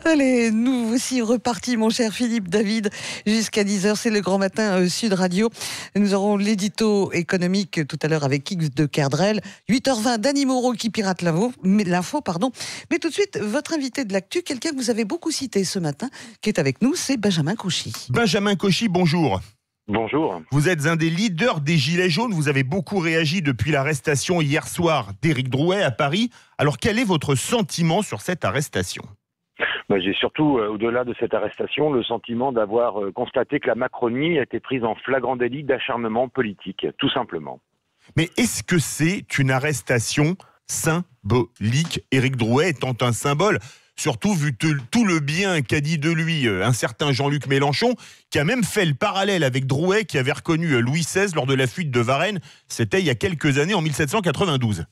Allez, nous aussi repartis, mon cher Philippe David, jusqu'à 10h, c'est le Grand Matin Sud Radio. Nous aurons l'édito économique tout à l'heure avec X de Kerdrel. 8h20, Dany Moreau qui pirate l'info. Mais tout de suite, votre invité de l'actu, quelqu'un que vous avez beaucoup cité ce matin, qui est avec nous, c'est Benjamin Cauchy. Benjamin Cauchy, bonjour. Bonjour. Vous êtes un des leaders des Gilets jaunes. Vous avez beaucoup réagi depuis l'arrestation hier soir d'Éric Drouet à Paris. Alors, quel est votre sentiment sur cette arrestation ? J'ai surtout, au-delà de cette arrestation, le sentiment d'avoir constaté que la Macronie a été prise en flagrant délit d'acharnement politique, tout simplement. Mais est-ce que c'est une arrestation symbolique, Éric Drouet étant un symbole ? Surtout vu tout le bien qu'a dit de lui un certain Jean-Luc Mélenchon, qui a même fait le parallèle avec Drouet, qui avait reconnu Louis XVI lors de la fuite de Varennes. C'était il y a quelques années, en 1792.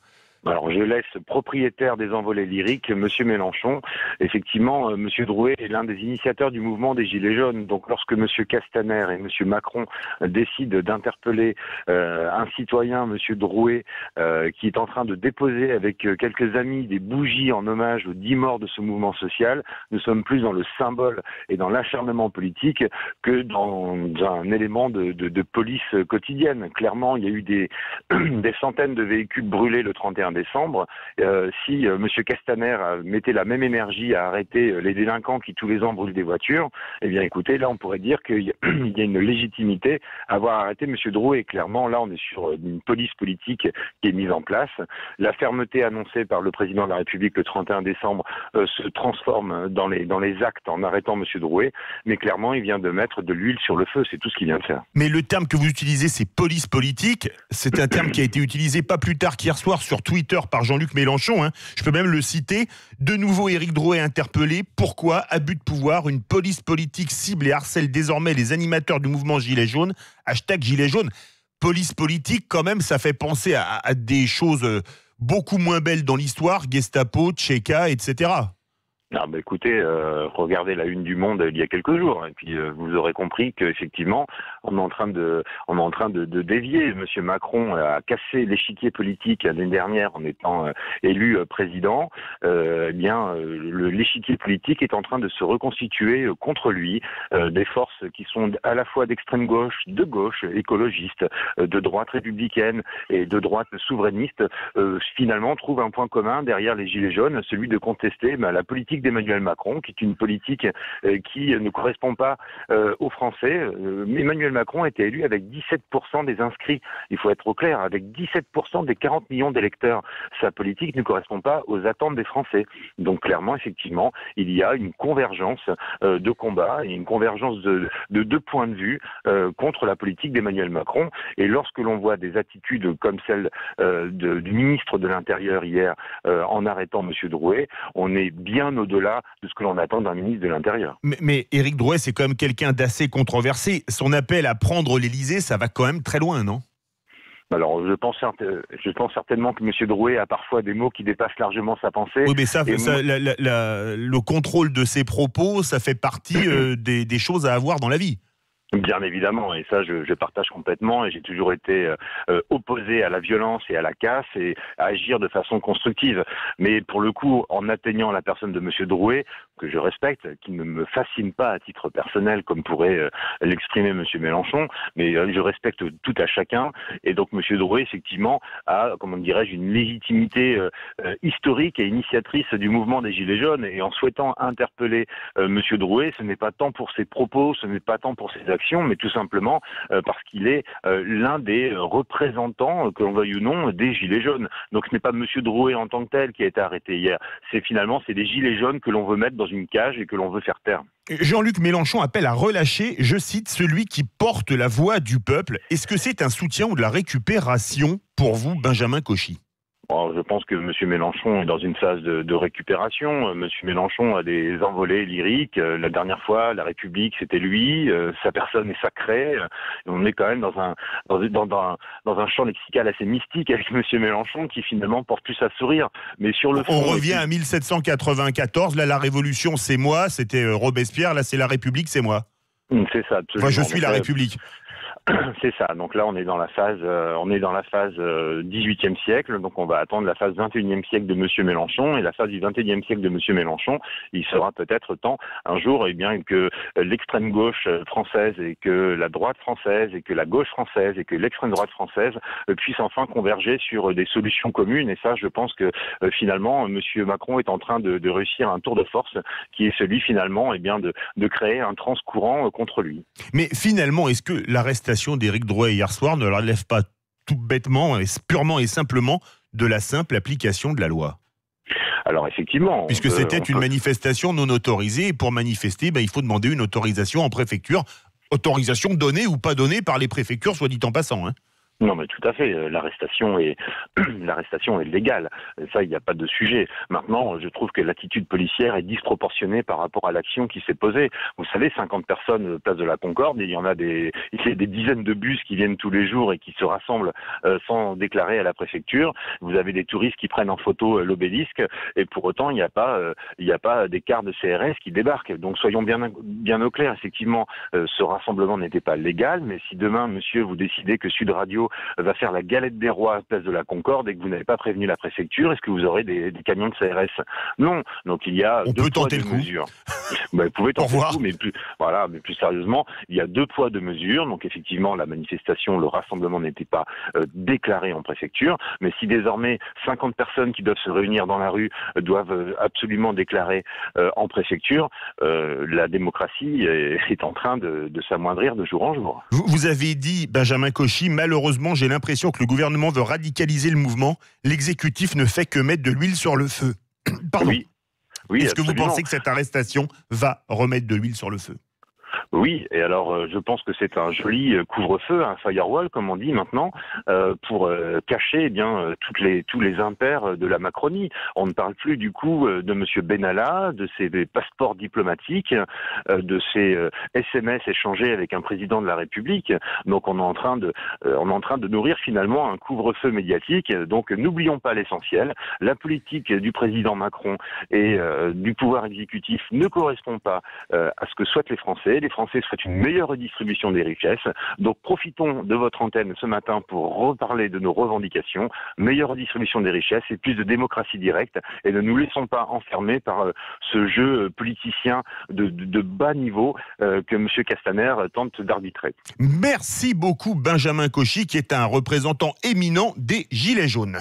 Alors, je laisse propriétaire des envolées lyriques, Monsieur Mélenchon. Effectivement, Monsieur Drouet est l'un des initiateurs du mouvement des Gilets jaunes. Donc, lorsque Monsieur Castaner et Monsieur Macron décident d'interpeller un citoyen, Monsieur Drouet, qui est en train de déposer avec quelques amis des bougies en hommage aux 10 morts de ce mouvement social, nous sommes plus dans le symbole et dans l'acharnement politique que dans un élément de police quotidienne. Clairement, il y a eu des centaines de véhicules brûlés le 31 décembre. Si M. Castaner mettait la même énergie à arrêter les délinquants qui tous les ans brûlent des voitures, eh bien écoutez, là on pourrait dire qu'il y a une légitimité à avoir arrêté M. Drouet. Clairement, là on est sur une police politique qui est mise en place. La fermeté annoncée par le président de la République le 31 décembre se transforme dans les actes en arrêtant M. Drouet, mais clairement il vient de mettre de l'huile sur le feu, c'est tout ce qu'il vient de faire. Mais le terme que vous utilisez, c'est police politique. C'est un terme qui a été utilisé pas plus tard qu'hier soir sur Twitter par Jean-Luc Mélenchon. Je peux même le citer. De nouveau, Éric Drouet interpellé. Pourquoi ? Abus de pouvoir. Une police politique cible et harcèle désormais les animateurs du mouvement Gilets jaunes. #Gilets jaunes. Police politique, quand même, ça fait penser à des choses beaucoup moins belles dans l'histoire. Gestapo, Tchéka, etc. Ah écoutez, regardez la une du Monde il y a quelques jours, et puis vous aurez compris qu'effectivement, on est en train de dévier. Monsieur Macron a cassé l'échiquier politique l'année dernière en étant élu président. L'échiquier politique est en train de se reconstituer contre lui. Des forces qui sont à la fois d'extrême gauche, de gauche, écologistes, de droite républicaine et de droite souverainiste, finalement trouvent un point commun derrière les Gilets jaunes, celui de contester la politique d'Emmanuel Macron, qui est une politique qui ne correspond pas aux Français. Emmanuel Macron a été élu avec 17% des inscrits. Il faut être au clair, avec 17% des 40 millions d'électeurs. Sa politique ne correspond pas aux attentes des Français. Donc clairement, effectivement, il y a une convergence de combat et une convergence de deux points de vue contre la politique d'Emmanuel Macron. Et lorsque l'on voit des attitudes comme celle du ministre de l'Intérieur hier en arrêtant M. Drouet, on est bien au-delà de ce que l'on attend d'un ministre de l'Intérieur. Mais Éric Drouet, c'est quand même quelqu'un d'assez controversé. Son appel à prendre l'Élysée, ça va quand même très loin, non ? Alors, je pense certainement que M. Drouet a parfois des mots qui dépassent largement sa pensée. Oui, mais le contrôle de ses propos, ça fait partie des choses à avoir dans la vie. Bien évidemment, et ça je partage complètement, et j'ai toujours été opposé à la violence et à la casse et à agir de façon constructive. Mais pour le coup, en atteignant la personne de M. Drouet, que je respecte, qui ne me fascine pas à titre personnel comme pourrait l'exprimer M. Mélenchon, mais je respecte tout à chacun, et donc M. Drouet effectivement a, comment dirais-je, une légitimité historique et initiatrice du mouvement des Gilets jaunes, et en souhaitant interpeller M. Drouet, ce n'est pas tant pour ses propos, ce n'est pas tant pour ses actions, mais tout simplement parce qu'il est l'un des représentants, que l'on veuille ou non, des Gilets jaunes. Donc ce n'est pas M. Drouet en tant que tel qui a été arrêté hier, c'est des Gilets jaunes que l'on veut mettre dans une cage et que l'on veut faire taire. Jean-Luc Mélenchon appelle à relâcher, je cite, celui qui porte la voix du peuple. Est-ce que c'est un soutien ou de la récupération pour vous, Benjamin Cauchy ? Alors, je pense que M. Mélenchon est dans une phase de récupération. M. Mélenchon a des envolées lyriques. La dernière fois, la République, c'était lui. Sa personne est sacrée. On est quand même dans un champ lexical assez mystique avec M. Mélenchon qui finalement porte plus à sourire. Mais sur le fond, on revient à 1794. Là, la Révolution, c'est moi. C'était Robespierre. Là, c'est la République, c'est moi. C'est ça, absolument. Enfin, je suis la République. C'est ça. Donc là, on est dans la phase 18e siècle. Donc on va attendre la phase 21e siècle de Monsieur Mélenchon, et la phase du 21e siècle de Monsieur Mélenchon, il sera peut-être temps un jour, que l'extrême gauche française et que la droite française et que la gauche française et que l'extrême droite française puissent enfin converger sur des solutions communes. Et ça, je pense que finalement, Monsieur Macron est en train de réussir un tour de force qui est celui finalement, de créer un transcourant contre lui. Mais finalement, est-ce que l'arrestation d'Éric Drouet hier soir ne relève pas tout bêtement, et purement et simplement, de la simple application de la loi? Alors effectivement... Puisque c'était une manifestation non autorisée, et pour manifester, il faut demander une autorisation en préfecture. Autorisation donnée ou pas donnée par les préfectures, soit dit en passant, hein. Non, mais tout à fait. L'arrestation est légale. Ça, il n'y a pas de sujet. Maintenant, je trouve que l'attitude policière est disproportionnée par rapport à l'action qui s'est posée. Vous savez, 50 personnes place de la Concorde, il y a des dizaines de bus qui viennent tous les jours et qui se rassemblent sans déclarer à la préfecture. Vous avez des touristes qui prennent en photo l'obélisque, et pour autant, il n'y a pas des cars de CRS qui débarquent. Donc, soyons bien au clair. Effectivement, ce rassemblement n'était pas légal, mais si demain, monsieur, vous décidez que Sud Radio va faire la galette des rois à place de la Concorde et que vous n'avez pas prévenu la préfecture, est-ce que vous aurez des camions de CRS? Non. Donc il y a deux poids, deux mesures. Vous pouvez tenter le coup, mais plus sérieusement, il y a 2 poids, 2 mesures. Donc effectivement, la manifestation, le rassemblement n'était pas déclaré en préfecture, mais si désormais 50 personnes qui doivent se réunir dans la rue doivent absolument déclarer en préfecture, la démocratie est en train de s'amoindrir de jour en jour. Vous avez dit, Benjamin Cauchy, malheureusement, j'ai l'impression que le gouvernement veut radicaliser le mouvement. L'exécutif ne fait que mettre de l'huile sur le feu. Pardon. Oui, Est-ce absolument. que vous pensez que cette arrestation va remettre de l'huile sur le feu? Oui, et alors je pense que c'est un joli couvre-feu, un firewall comme on dit maintenant, pour cacher tous les impairs de la Macronie. On ne parle plus du coup de Monsieur Benalla, de ses passeports diplomatiques, de ses SMS échangés avec un président de la République. Donc on est en train de nourrir finalement un couvre-feu médiatique. Donc n'oublions pas l'essentiel. La politique du président Macron et du pouvoir exécutif ne correspond pas à ce que souhaitent les Français. Les Français souhaitent une meilleure redistribution des richesses. Donc profitons de votre antenne ce matin pour reparler de nos revendications. Meilleure redistribution des richesses et plus de démocratie directe. Et ne nous laissons pas enfermer par ce jeu politicien de bas niveau que M. Castaner tente d'arbitrer. Merci beaucoup, Benjamin Cauchy, qui est un représentant éminent des Gilets jaunes.